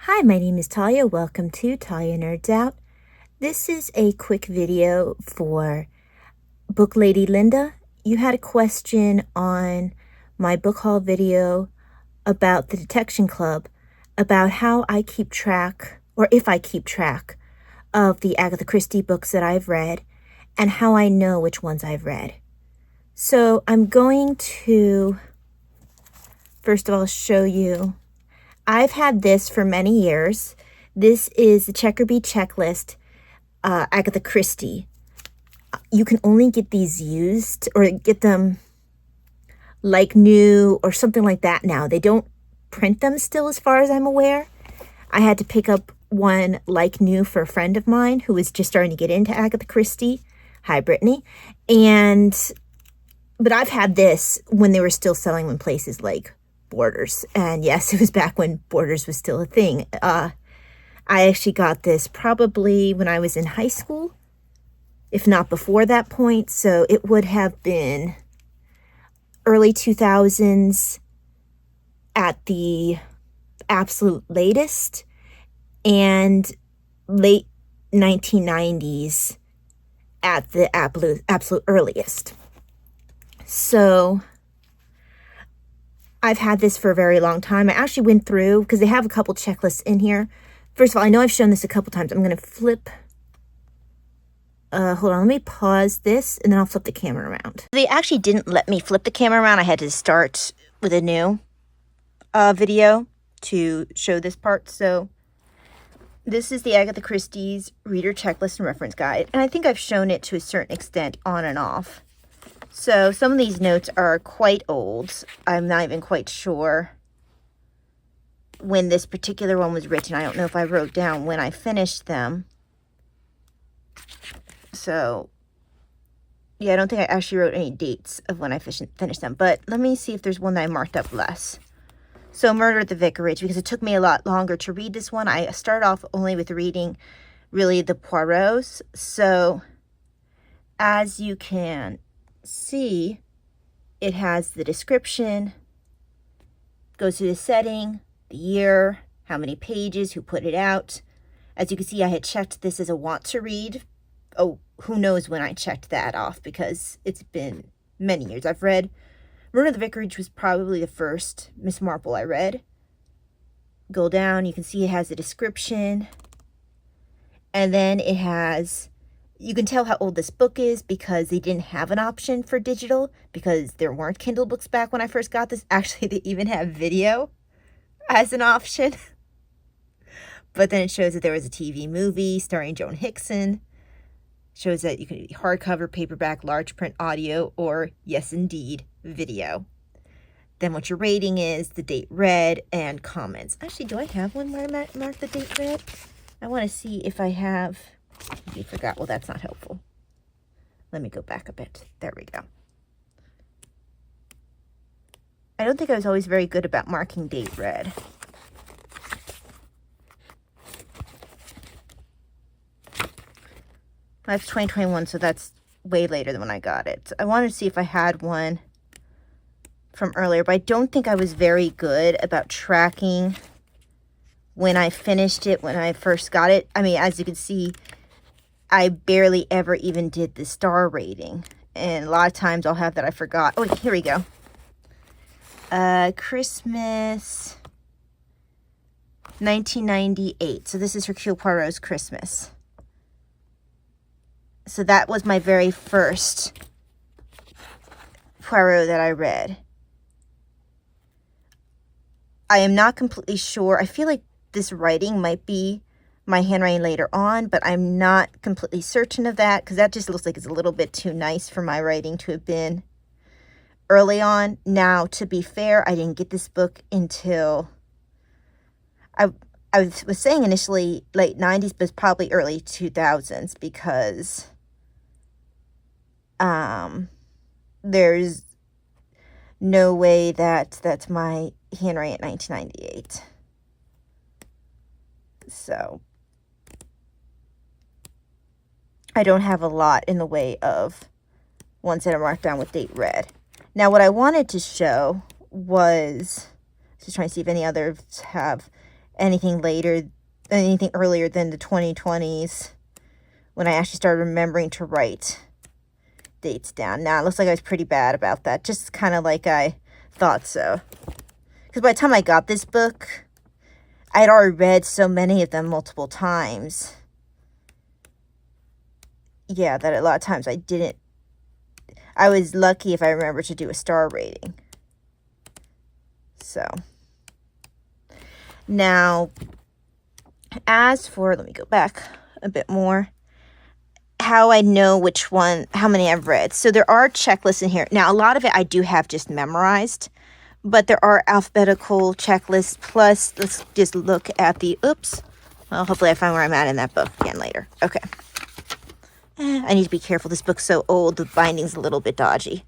Hi, my name is Talia. Welcome to Talia Nerds Out. This is a quick video for Book Lady Linda. You had a question on my book haul video about the Detection Club, about how I keep track, or if I keep track, of the Agatha Christie books that I've read, and how I know which ones I've read. So I'm going to, first of all, show you. I've had this for many years. This is the CheckerBee checklist, Agatha Christie. You can only get these used or get them like new or something like that now. They don't print them still as far as I'm aware. I had to pick up one like new for a friend of mine who was just starting to get into Agatha Christie. Hi, Brittany. But I've had this when they were still selling in places like Borders, and yes, it was back when Borders was still a thing. I actually got this probably when I was in high school, if not before that point, so it would have been early 2000s at the absolute latest, and late 1990s at the absolute earliest. So I've had this for a very long time. I actually went through, because they have a couple checklists in here. First of all, I know I've shown this a couple times. I'm going to flip. Hold on, let me pause this, and then I'll flip the camera around. They actually didn't let me flip the camera around. I had to start with a new video to show this part. So this is the Agatha Christie's Reader Checklist and Reference Guide. And I think I've shown it to a certain extent on and off. So some of these notes are quite old. I'm not even quite sure when this particular one was written. I don't know if I wrote down when I finished them. So, yeah, I don't think I actually wrote any dates of when I finished them. But let me see if there's one that I marked up less. So Murder at the Vicarage, because it took me a lot longer to read this one. I started off only with reading, really, the Poirots. So, as you can see, it has the description, goes through the setting, the year, how many pages, who put it out. As you can see, I had checked this as a want to read. Oh, who knows when I checked that off, because it's been many years. I've read Murder at the Vicarage was probably the first Miss Marple I read. Go down, you can see it has a description, and then it has, you can tell how old this book is because they didn't have an option for digital, because there weren't Kindle books back when I first got this. Actually, they even have video as an option. But then it shows that there was a TV movie starring Joan Hickson. Shows that you can hardcover, paperback, large print, audio, or, yes indeed, video. Then what your rating is, the date read, and comments. Actually, do I have one where I marked the date read? I want to see if I have. You forgot. Well, that's not helpful. Let me go back a bit. There we go. I don't think I was always very good about marking date read. That's 2021, so that's way later than when I got it. I wanted to see if I had one from earlier, but I don't think I was very good about tracking when I finished it, when I first got it. I mean, as you can see, I barely ever even did the star rating. And a lot of times I'll have that I forgot. Oh, here we go. Christmas 1998. So this is Hercule Poirot's Christmas. So that was my very first Poirot that I read. I am not completely sure. I feel like this writing might be my handwriting later on, but I'm not completely certain of that, because that just looks like it's a little bit too nice for my writing to have been early on. Now, to be fair, I didn't get this book until I was saying initially late 90s, but probably early 2000s, because there's no way that that's my handwriting at 1998. So I don't have a lot in the way of ones that are marked down with date read. Now, what I wanted to show was, just trying to see if any others have anything earlier than the 2020s, when I actually started remembering to write dates down. Now, it looks like I was pretty bad about that, just kind of like I thought so. Because by the time I got this book, I had already read so many of them multiple times. Yeah, that a lot of times I was lucky if I remember to do a star rating. So, now, as for, let me go back a bit more, how I know how many I've read. So there are checklists in here. Now, a lot of it I do have just memorized, but there are alphabetical checklists. Plus, let's just look at well, hopefully I find where I'm at in that book again later. Okay. I need to be careful. This book's so old, the binding's a little bit dodgy.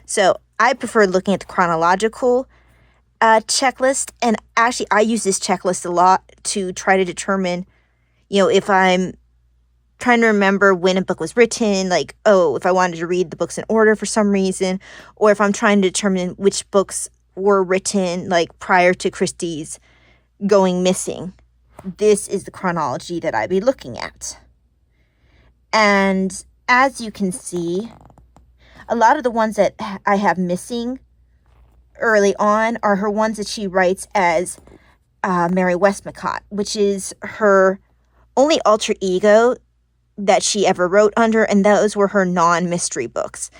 So I prefer looking at the chronological checklist. And actually, I use this checklist a lot to try to determine, if I'm trying to remember when a book was written, like, if I wanted to read the books in order for some reason, or if I'm trying to determine which books were written, like, prior to Christie's going missing. This is the chronology that I'd be looking at. And as you can see, a lot of the ones that I have missing early on are her ones that she writes as Mary Westmacott, which is her only alter ego that she ever wrote under, and those were her non-mystery books.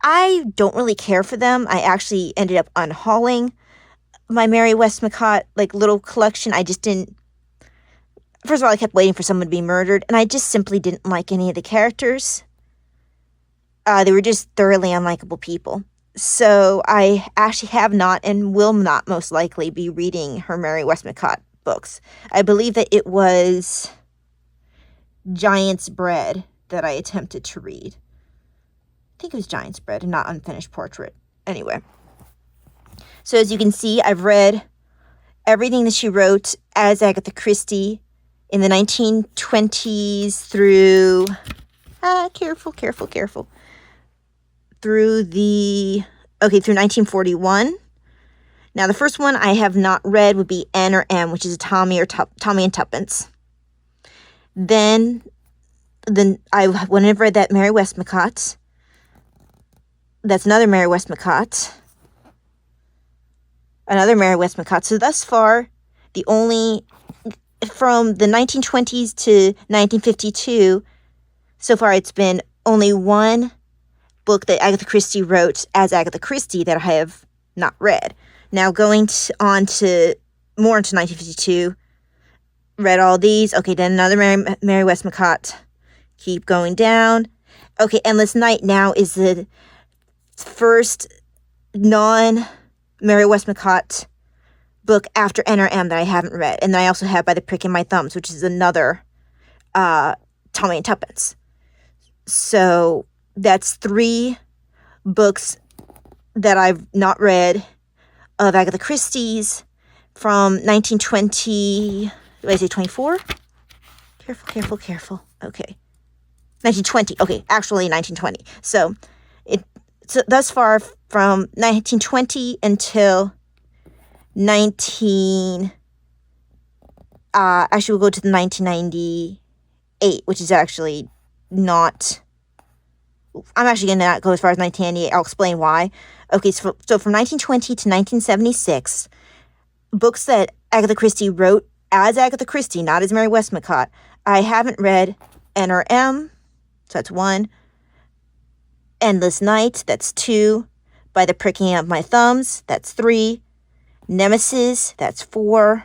I don't really care for them. I actually ended up unhauling my Mary Westmacott, little collection. I just didn't... First of all, I kept waiting for someone to be murdered, and I just simply didn't like any of the characters. They were just thoroughly unlikable people. So I actually have not and will not most likely be reading her Mary Westmacott books. I believe that it was Giant's Bread that I attempted to read. I think it was Giant's Bread and not Unfinished Portrait. Anyway. So as you can see, I've read everything that she wrote as Agatha Christie in the 1920s through... careful. Through 1941. Now, the first one I have not read would be N or M, which is a Tommy and Tuppence. Then when I've read that Mary Westmacott, that's another Mary Westmacott. Another Mary Westmacott. So thus far, from the 1920s to 1952, so far it's been only one book that Agatha Christie wrote as Agatha Christie that I have not read. Now going on to more into 1952, read all these. Okay, then another Mary Westmacott. Keep going down. Okay, Endless Night now is the first non-Mary Westmacott book after N or M that I haven't read. And then I also have By the Prick in My Thumbs, which is another Tommy and Tuppence. So that's 3 books that I've not read of Agatha Christie's from 1920. Did I say 24? Careful. Okay. 1920. Okay, actually 1920. So thus far from 1920 until actually we'll go to the 1998, which is actually not... I'm actually going to not go as far as 1998. I'll explain why. Okay, so from 1920 to 1976, books that Agatha Christie wrote as Agatha Christie, not as Mary Westmacott. I haven't read N or M, so that's 1. Endless Night, that's 2. By the Pricking of My Thumbs, that's 3. Nemesis, that's 4.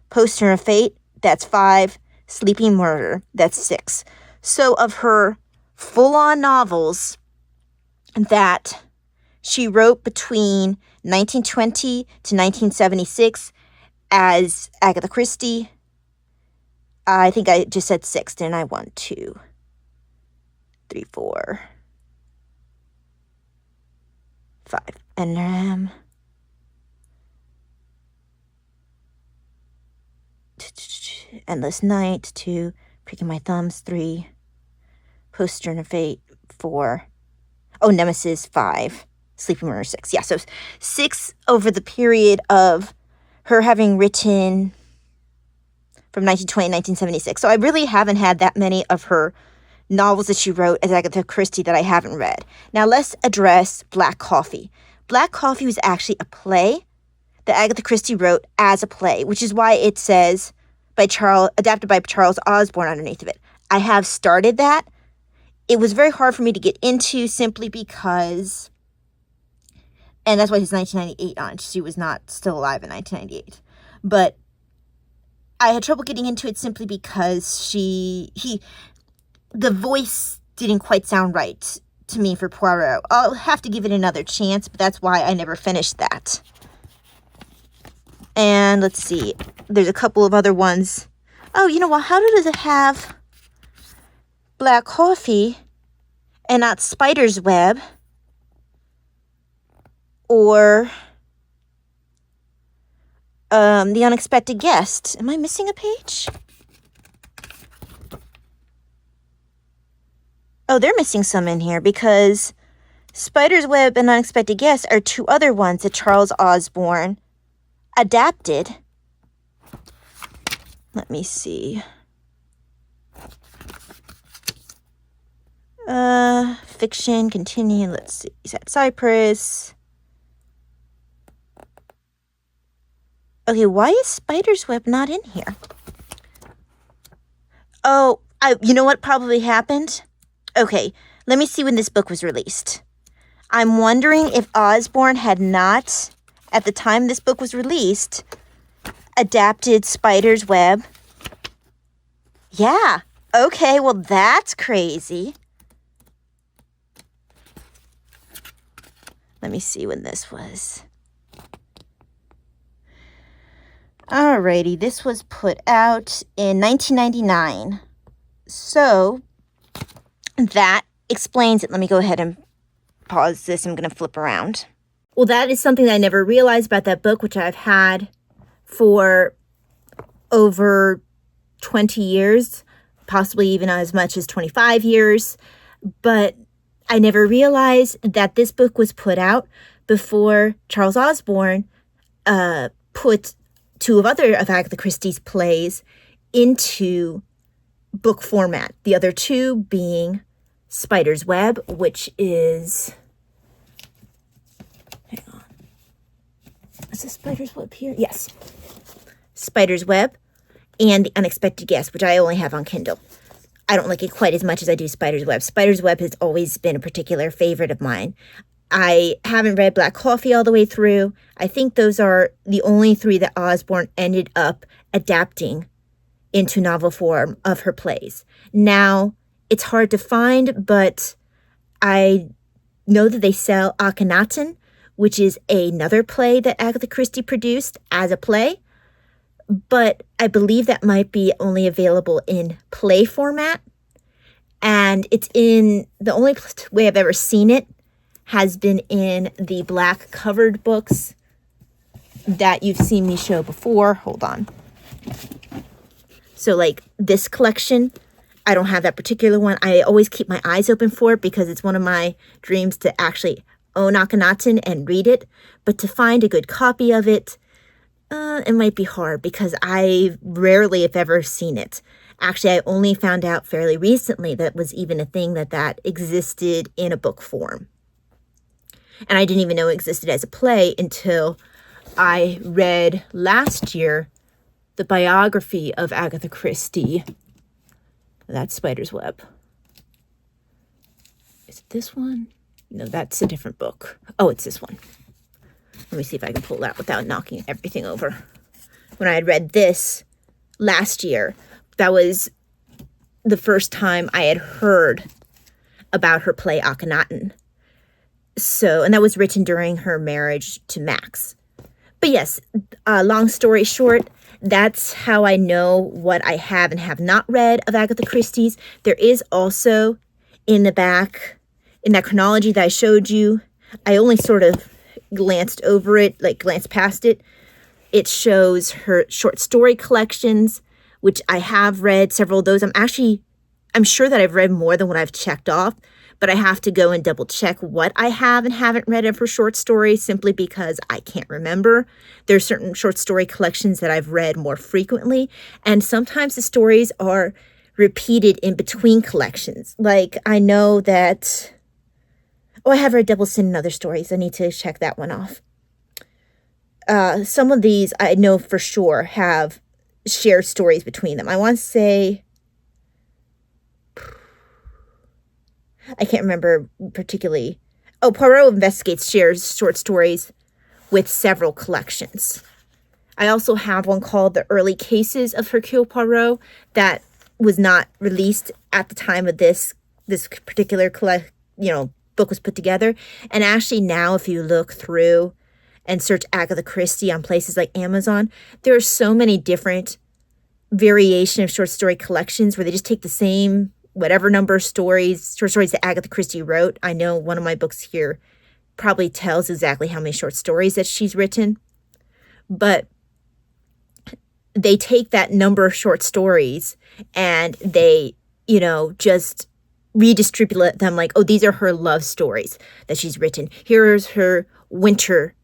Poster of Fate, that's 5. Sleeping Murder, that's 6. So of her full-on novels that she wrote between 1920 to 1976 as Agatha Christie, I think I just said 6, didn't I? 1, 2, 3, 4, 5. And Endless Night, 2. Pricking My Thumbs, 3. Poster of Fate, 4. Oh, Nemesis, 5. Sleeping Murder, 6. Yeah, so 6 over the period of her having written from 1920 and 1976. So I really haven't had that many of her novels that she wrote as Agatha Christie that I haven't read. Now let's address Black Coffee. Black Coffee was actually a play that Agatha Christie wrote as a play, which is why it says adapted by Charles Osborne underneath of it. I have started that. It was very hard for me to get into simply because, and that's why it's 1998 on. She was not still alive in 1998. But I had trouble getting into it simply because the voice didn't quite sound right to me for Poirot. I'll have to give it another chance, but that's why I never finished that. And let's see, there's a couple of other ones. Oh, you know what? How does it have Black Coffee and not Spider's Web or The Unexpected Guest? Am I missing a page? Oh, they're missing some in here because Spider's Web and Unexpected Guest are two other ones that Charles Osborne adapted. Let me see. Fiction, continue. Let's see. Is that Cypress? Okay, why is Spider's Web not in here? Oh, you know what probably happened? Okay, let me see when this book was released. I'm wondering if Osborne had not, at the time this book was released, adapted Spider's Web. Yeah. Okay, well, that's crazy. Let me see when this was. Alrighty, this was put out in 1999. So, that explains it. Let me go ahead and pause this. I'm going to flip around. Well, that is something that I never realized about that book, which I've had for over 20 years, possibly even as much as 25 years. But I never realized that this book was put out before Charles Osborne put two of Agatha Christie's plays into book format. The other two being Spider's Web, which is... Hang on. Is this Spider's Web here? Yes. Spider's Web and The Unexpected Guest, which I only have on Kindle. I don't like it quite as much as I do Spider's Web. Spider's Web has always been a particular favorite of mine. I haven't read Black Coffee all the way through. I think those are the only three that Osborne ended up adapting into novel form of her plays. Now, it's hard to find, but I know that they sell Akhenaten, which is another play that Agatha Christie produced as a play. But I believe that might be only available in play format. And it's in, the only way I've ever seen it has been in the black covered books that you've seen me show before. Hold on. So like this collection, I don't have that particular one. I always keep my eyes open for it because it's one of my dreams to actually own Akhenaten and read it. But to find a good copy of it, it might be hard because I rarely, if ever, seen it. Actually, I only found out fairly recently that was even a thing that existed in a book form. And I didn't even know it existed as a play until I read last year the biography of Agatha Christie. That's Spider's Web. Is it this one? No, that's a different book. Oh, it's this one. Let me see if I can pull that without knocking everything over. When I had read this last year, that was the first time I had heard about her play Akhenaten. So, and that was written during her marriage to Max. But yes, long story short, that's how I know what I have and have not read of Agatha Christie's. There is also in the back, in that chronology that I showed you, I only sort of glanced over it, like glanced past it. It shows her short story collections, which I have read several of those. I'm sure that I've read more than what I've checked off, but I have to go and double check what I have and haven't read of her short stories simply because I can't remember. There's certain short story collections that I've read more frequently, and sometimes the stories are repeated in between collections. Like, I know that, I have read Double Sin and Other Stories. I need to check that one off. Some of these I know for sure have shared stories between them. I want to say, I can't remember particularly. Oh, Poirot Investigates shares short stories with several collections. I also have one called The Early Cases of Hercule Poirot that was not released at the time of this particular book was put together. And actually now, if you look through and search Agatha Christie on places like Amazon, there are so many different variation of short story collections where they just take the same whatever number of short stories that Agatha Christie wrote. I know one of my books here probably tells exactly how many short stories that she's written, but they take that number of short stories and they, just redistribute them like, oh, these are her love stories that she's written. Here's her winter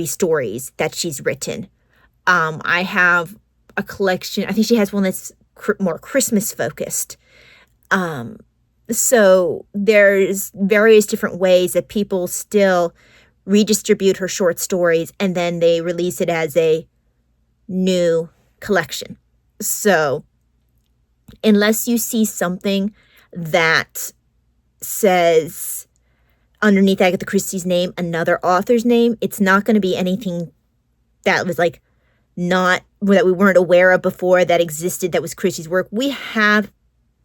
stories that she's written. I have a collection. I think she has one that's more Christmas focused. So there's various different ways that people still redistribute her short stories and then they release it as a new collection. So unless you see something that says underneath Agatha Christie's name, another author's name, it's not going to be anything that was like that we weren't aware of before that existed that was Christie's work. We have,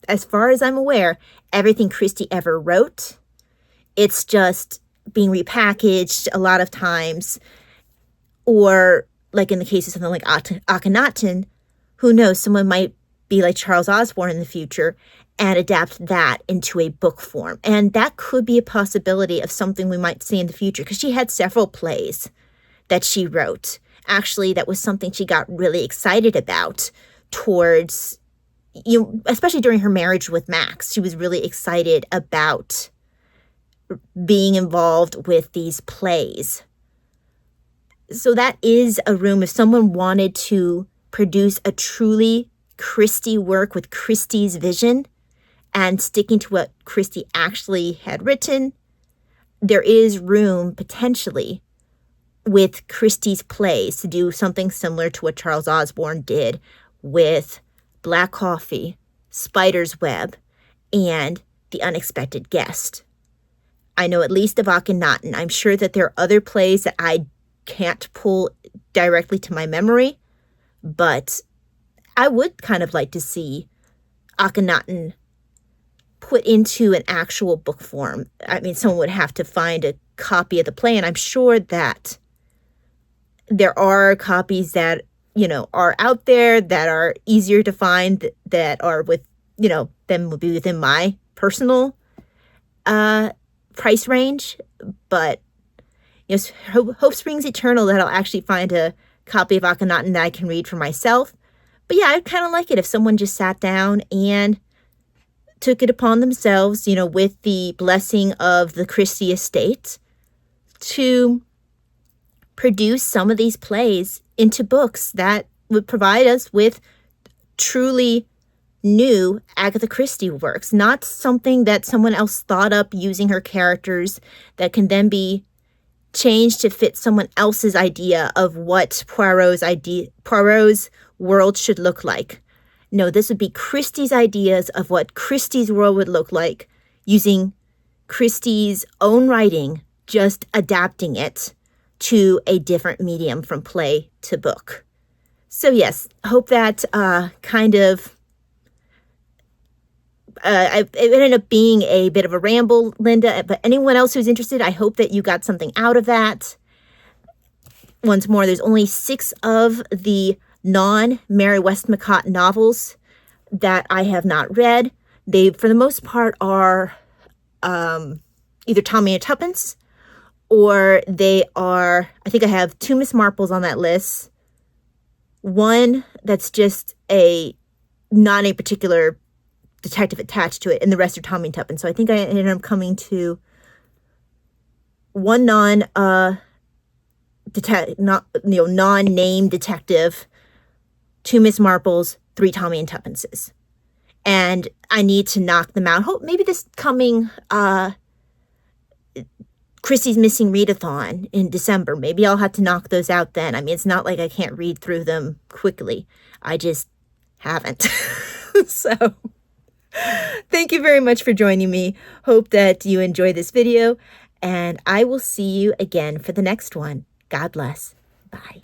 as far as I'm aware, everything Christie ever wrote. It's just being repackaged a lot of times, or like in the case of something like Akhenaten, who knows, someone might be like Charles Osborne in the future and adapt that into a book form. And that could be a possibility of something we might see in the future, because she had several plays that she wrote. Actually, that was something she got really excited about towards, especially during her marriage with Max. She was really excited about being involved with these plays. So that is a room if someone wanted to produce a truly Christie work with Christie's vision and sticking to what Christie actually had written, there is room potentially with Christie's plays to do something similar to what Charles Osborne did with Black Coffee, Spider's Web, and The Unexpected Guest. I know at least of Akhenaten. I'm sure that there are other plays that I can't pull directly to my memory, but I would kind of like to see Akhenaten put into an actual book form. I mean, someone would have to find a copy of the play, and I'm sure that there are copies that, are out there that are easier to find, that are with, them would be within my personal price range. But, hope springs eternal that I'll actually find a copy of Akhenaten that I can read for myself. But yeah, I'd kind of like it if someone just sat down and took it upon themselves, with the blessing of the Christie estate, to produce some of these plays into books that would provide us with truly new Agatha Christie works, not something that someone else thought up using her characters that can then be changed to fit someone else's idea of what Poirot's world should look like. No, this would be Christie's ideas of what Christie's world would look like, using Christie's own writing, just adapting it to a different medium from play to book. So yes, hope that it ended up being a bit of a ramble, Linda, but anyone else who's interested, I hope that you got something out of that. Once more, there's only 6 of the non-Mary Westmacott novels that I have not read. They, for the most part, are either Tommy and Tuppence, or they are, I think I have 2 Miss Marples on that list. One that's just not a particular detective attached to it, and the rest are Tommy and Tuppence. So I think I ended up coming to one non-named detective, 2 Miss Marples, 3 Tommy and Tuppences. And I need to knock them out. Hope maybe this coming Christie's Missing Readathon in December. Maybe I'll have to knock those out then. I mean, it's not like I can't read through them quickly. I just haven't. So thank you very much for joining me. Hope that you enjoy this video, and I will see you again for the next one. God bless. Bye.